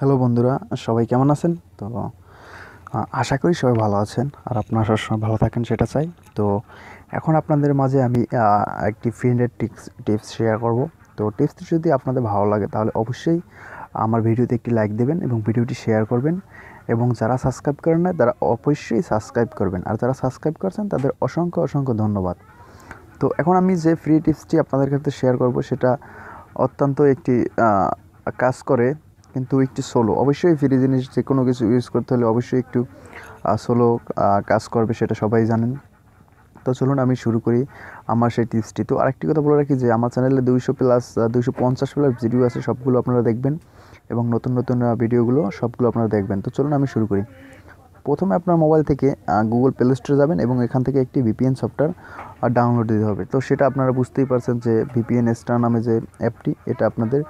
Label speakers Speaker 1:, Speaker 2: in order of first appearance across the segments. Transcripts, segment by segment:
Speaker 1: Hello বন্ধুরা, সবাই কেমন আছেন? তো আশা করি সবাই ভালো আছেন আর আপনারা সবসময় ভালো থাকেন সেটা চাই। তো এখন আপনাদের মাঝে আমি একটি ফ্রেন্ডের টিপস শেয়ার করব। তো টিপসটি যদি আপনাদের ভালো লাগে তাহলে অবশ্যই আমার ভিডিওতে একটি লাইক দেবেন এবং ভিডিওটি শেয়ার করবেন, এবং যারা সাবস্ক্রাইব করেন না তারা অবশ্যই সাবস্ক্রাইব করবেন, আর যারা সাবস্ক্রাইব করছেন তাদের অসংখ্য অসংখ্য ধন্যবাদ। তো এখন আমি যে ফ্রি টিপসটি আপনাদের কাছে শেয়ার করব সেটা অত্যন্ত একটি কাজ করে, কিন্তু একটু সোলো। অবশ্যই ফ্রি জিনিস যে কোনো কিছু ইউজ করতে হলে অবশ্যই একটু সোলো কাজ করবে, সেটা সবাই জানেন। তো চলুন আমি শুরু করি আমার সেই টিপসটি। তো আরেকটি কথা বলে রাখি যে আমার চ্যানেলে 250+ ভিডিও আছে, সবগুলো আপনারা দেখবেন এবং নতুন নতুন ভিডিওগুলো সবগুলো আপনারা দেখবেন। তো চলুন আমি শুরু করি। প্রথমে আপনার মোবাইল থেকে গুগল প্লে স্টোরে যাবেন এবং এখান থেকে একটি ভিপিএন সফটওয়্যার ডাউনলোড দিতে হবে। তো সেটা আপনারা বুঝতেই পারছেন যে ভিপিএন স্টার নামে যে অ্যাপটি, এটা আপনাদের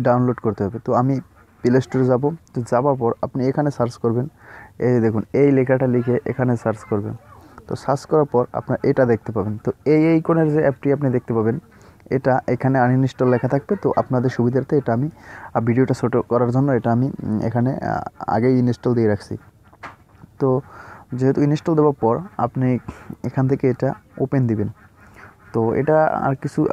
Speaker 1: ডাউনলোড করতে হবে। তো আমি প্লে স্টোরে যাব। তো যাওয়ার পর আপনি এখানে সার্চ করবেন, এই দেখুন এই লেখাটা লিখে এখানে সার্চ করবেন। তো সার্চ করার পর আপনার এটা দেখতে পাবেন। তো এই কোণের যে অ্যাপটি আপনি দেখতে পাবেন, এটা এখানে আনইনস্টল লেখা থাকবে। তো আপনাদের সুবিধার্থে এটা আমি ভিডিওটা ছোটো করার জন্য এটা আমি এখানে আগেই ইনস্টল দিয়ে রাখছি। তো যেহেতু ইনস্টল দেওয়ার পর আপনি এখান থেকে এটা ওপেন দিবেন। তো এটা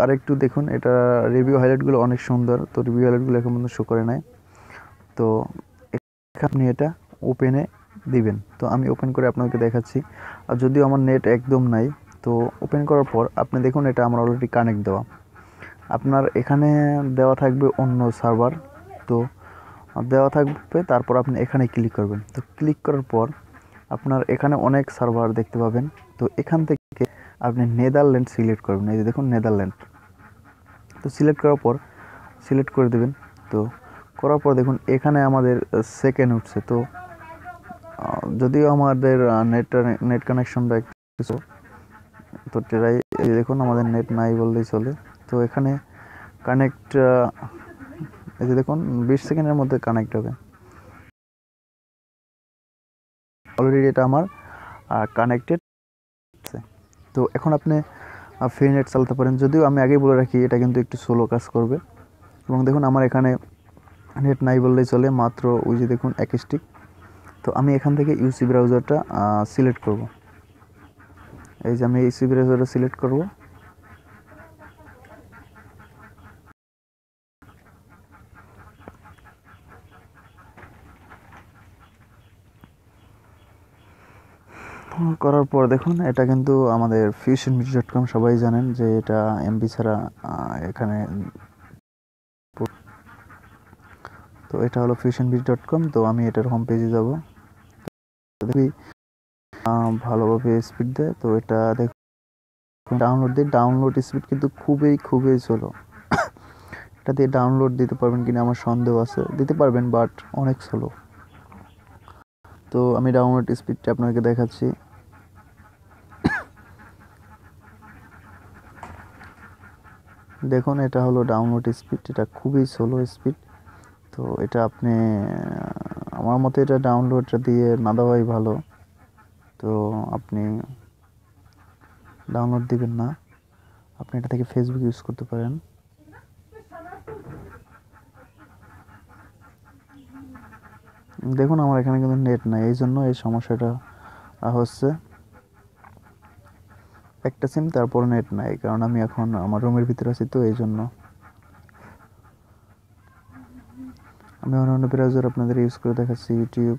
Speaker 1: আরেকটু দেখুন, এটা রিভিউ হাইলাইটগুলো অনেক সুন্দর। তো রিভিউ হাইলাইটগুলো এখন পর্যন্ত শো করে নাই। তো আপনি এটা ওপেনে দিবেন। তো আমি ওপেন করে আপনাকে দেখাচ্ছি। আর যদিও আমার নেট একদম নাই, তো ওপেন করার পর আপনি দেখুন এটা আমার অলরেডি কানেক্ট দেওয়া। আপনার এখানে দেওয়া থাকবে অন্য সার্ভার, তো দেওয়া থাকবে। তারপর আপনি এখানে ক্লিক করবেন। তো ক্লিক করার পর আপনার এখানে অনেক সার্ভার দেখতে পাবেন। তো এখান থেকে আপনি নেদারল্যান্ড সিলেক্ট করবেন। এই যে দেখুন নেদারল্যান্ড। তো সিলেক্ট করার পর সিলেক্ট করে দেবেন। তো করার পর দেখুন এখানে আমাদের সেকেন্ড উঠছে। তো যদিও আমাদের নেট কানেকশনটা একটু, তো ট্রাই, এই দেখুন আমাদের নেট নাই বললেই চলে। তো এখানে কানেক্ট, এই যে দেখুন 20 সেকেন্ডের মধ্যে কানেক্ট হবে। অলরেডি এটা আমার কানেক্টেড আছে। তো এখন আপনি ফ্রি নেট চালাতে পারেন। যদিও আমি আগেই বলে রাখি এটা কিন্তু একটু স্লো কাজ করবে। এবং দেখুন আমার এখানে নেট নাই বললেই চলে, মাত্র ওই যে দেখুন 1 স্টিক। তো আমি এখান থেকে ইউসি ব্রাউজারটা সিলেক্ট করব। এই যে আমি ইউসি ব্রাউজারটা সিলেক্ট করব। করার পর দেখুন এটা কিন্তু আমাদের fusionmedia.com, সবাই জানেন যে এটা এমবি ছাড়া এখানে। তো এটা হলো fusionmedia.com। তো আমি এটার হোম পেজে যাব। দেখি ভালোভাবে স্পিড দেয়। তো এটা দেখুন ডাউনলোড স্পিড কিন্তু খুবই খুবই স্লো। এটা দিয়ে ডাউনলোড দিতে পারবেন কিনা আমার সন্দেহ আছে। দিতে পারবেন, বাট অনেক স্লো। তো আমি ডাউনলোড স্পিডটা আপনাকে দেখাচ্ছি। দেখুন এটা হলো ডাউনলোড স্পিড, এটা খুবই স্লো স্পিড। তো এটা আপনি, আমার মতে এটা ডাউনলোডটা দিয়ে না দেওয়াই ভালো। তো আপনি ডাউনলোড দিবেন না, আপনি এটা থেকে ফেসবুক ইউজ করতে পারেন। দেখুন আমার এখানে কিন্তু নেট নাই, এই জন্য এই সমস্যাটা হচ্ছে। একটা সিম তারপর নেট নাই, কারণ আমি এখন আমার রুমের ভিতরে আছি, তো এই জন্য। আমি অন্য ব্রাউজার আপনাদের ইউজ করে দেখাচ্ছি, ইউটিউব।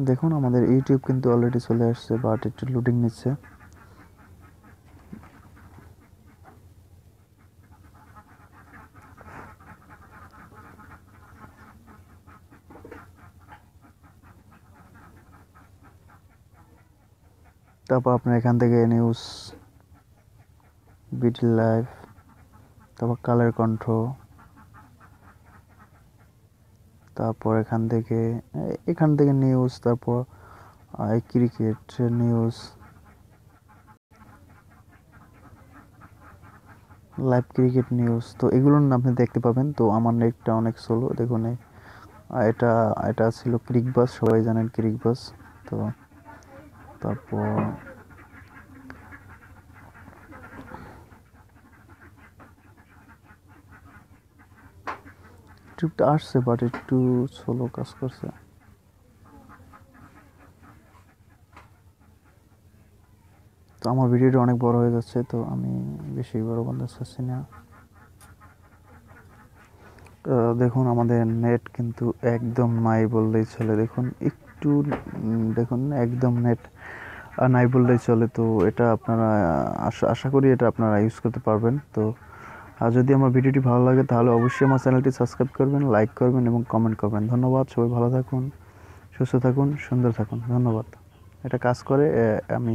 Speaker 1: দেখুন আমাদের ইউটিউব কিন্তু অলরেডি চলে আসছে, বাট একটু লোডিং নিচ্ছে। তারপর আপনার এখান থেকে নিউজ, বিডি লাইভ, তারপর কালার কন্ট্রোল, তারপর এখান থেকে নিউজ, তারপর cricket news, live cricket news. তো এগুলোর নাম আপনি দেখতে পাবেন। তো আমার নেটটা অনেক স্লো, দেখুন এটা এটা ছিল ক্রিকবাস, সবাই জানেন ক্রিকবাস। তো তারপর স্ক্রিপ্ট আসছে বাট একটু স্লো কাজ করছে। তো আমার ভিডিওটা অনেক বড় হয়ে যাচ্ছে, তো আমি বেশি বড় করতে চাচ্ছি না। দেখুন আমাদের নেট কিন্তু একদম নাই বললেই চলে। দেখুন একটু দেখুন একদম নেট নাই বললেই চলে। তো এটা আপনারা আশা করি এটা আপনারা ইউজ করতে পারবেন। তো আর যদি আমার ভিডিওটি ভালো লাগে তাহলে অবশ্যই আমার চ্যানেলটি সাবস্ক্রাইব করবেন, লাইক করবেন এবং কমেন্ট করবেন। ধন্যবাদ। সবাই ভালো থাকুন, সুস্থ থাকুন, সুন্দর থাকুন। ধন্যবাদ। এটা কাজ করে, আমি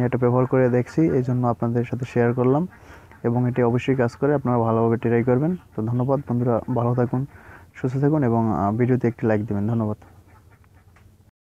Speaker 1: এটা ব্যবহার করে দেখছি, এই জন্য আপনাদের সাথে শেয়ার করলাম এবং এটি অবশ্যই কাজ করে। আপনারা ভালোভাবে ট্রাই করবেন। তো ধন্যবাদ বন্ধুরা, ভালো থাকুন, সুস্থ থাকুন এবং ভিডিওতে একটি লাইক দেবেন। ধন্যবাদ।